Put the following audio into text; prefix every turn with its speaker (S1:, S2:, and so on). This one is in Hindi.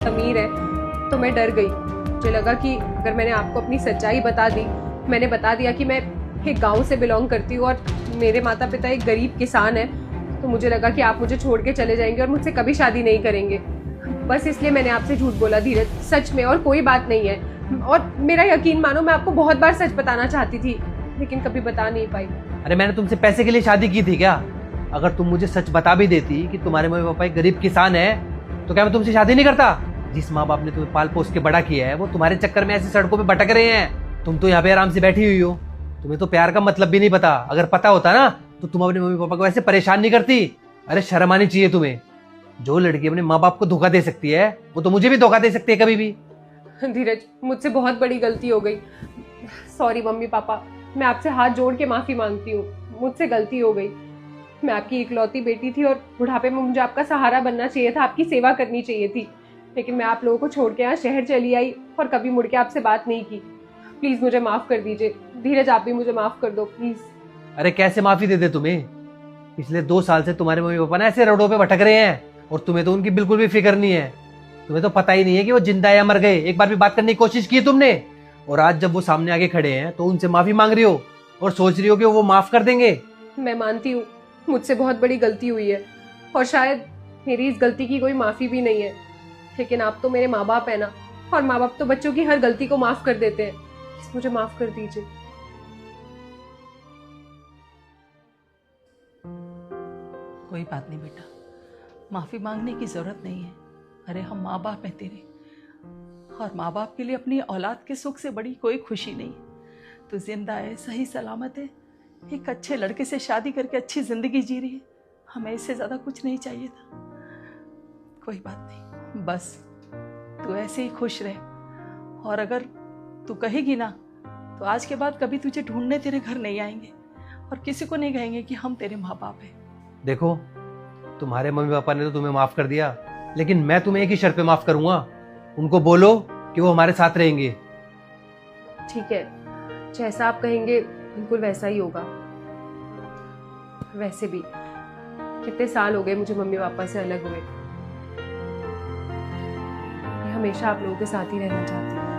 S1: ज़मीर है तो मैं डर गई। मुझे लगा कि अगर मैंने आपको अपनी सच्चाई बता दी, मैंने बता दिया कि मैं एक गांव से बिलोंग करती हूँ और मेरे माता पिता एक गरीब किसान है, तो मुझे लगा कि आप मुझे छोड़ के चले जाएंगे और मुझसे कभी शादी नहीं करेंगे। बस इसलिए मैंने आपसे झूठ बोला धीरज, सच में, और कोई बात नहीं है। और मेरा यकीन मानो, मैं आपको बहुत बार सच बताना चाहती थी लेकिन कभी बता नहीं पाई।
S2: अरे मैंने तुमसे पैसे के लिए शादी की थी क्या? अगर तुम मुझे सच बता भी देती कि तुम्हारे मम्मी पापा एक गरीब किसान है, तो क्या मैं तुमसे शादी नहीं करता? जिस माँ बाप ने तुम्हें पाल पोस के बड़ा किया है वो तुम्हारे चक्कर में ऐसी सड़कों पे भटक रहे हैं। तुम तो यहाँ पे आराम से बैठी हुई हो, तुम्हें तो प्यार का मतलब भी नहीं पता। अगर पता होता ना तो तुम अपने मम्मी पापा को ऐसे परेशान नहीं करती। अरे शर्म आनी चाहिए तुम्हें। जो लड़की अपने माँ बाप को धोखा दे सकती है वो तो मुझे भी धोखा दे सकती है कभी भी।
S1: धीरज, मुझसे बहुत बड़ी गलती हो गई। सॉरी मम्मी पापा, मैं आपसे हाथ जोड़ के माफी मांगती हूँ। मुझसे गलती हो गई। मैं आपकी इकलौती बेटी थी और बुढ़ापे में मुझे आपका सहारा बनना चाहिए था, आपकी सेवा करनी चाहिए थी। लेकिन मैं आप लोगों को छोड़ के यहाँ शहर चली आई और कभी मुड़ के आपसे बात नहीं की। प्लीज मुझे माफ कर दीजिए। धीरज, आप भी मुझे माफ कर दो प्लीज।
S2: अरे कैसे माफी दे दे तुम्हें? पिछले 2 साल से तुम्हारे मम्मी पापा ना ऐसे रोडों पे भटक रहे हैं और तुम्हें तो उनकी बिल्कुल भी फिक्र नहीं है। तुम्हें तो पता ही नहीं है कि वो जिंदा या मर गए। एक बार भी बात करने की कोशिश की तुमने? और आज जब वो सामने आके खड़े हैं तो उनसे माफी मांग रही हो और सोच रही हो कि वो माफ कर देंगे।
S1: मैं मानती हूँ मुझसे बहुत बड़ी गलती हुई है और शायद मेरी इस गलती की कोई माफी भी नहीं है, लेकिन आप तो मेरे माँ बाप है ना, और माँ बाप तो बच्चों की हर गलती को माफ कर देते हैं। प्लीज मुझे माफ कर दीजिए।
S3: कोई बात नहीं बेटा, माफ़ी मांगने की ज़रूरत नहीं है। अरे हम माँ बाप हैं तेरे, और माँ बाप के लिए अपनी औलाद के सुख से बड़ी कोई खुशी नहीं। तू जिंदा है, सही सलामत है, एक अच्छे लड़के से शादी करके अच्छी ज़िंदगी जी रही है। हमें इससे ज़्यादा कुछ नहीं चाहिए था। कोई बात नहीं, बस तू ऐसे ही खुश रह। और अगर तू कहेगी ना तो आज के बाद कभी तुझे ढूंढने तेरे घर नहीं आएंगे और किसी को नहीं कहेंगे कि हम तेरे माँ बाप हैं।
S2: देखो, तुम्हारे मम्मी पापा ने तो तुम्हें माफ कर दिया, लेकिन मैं तुम्हें एक ही शर्त पे माफ करूंगा। उनको बोलो कि वो हमारे साथ रहेंगे।
S1: ठीक है, जैसा आप कहेंगे बिल्कुल वैसा ही होगा। वैसे भी कितने साल हो गए मुझे मम्मी पापा से अलग हुए। मैं हमेशा आप लोगों के साथ ही रहना चाहती हूँ।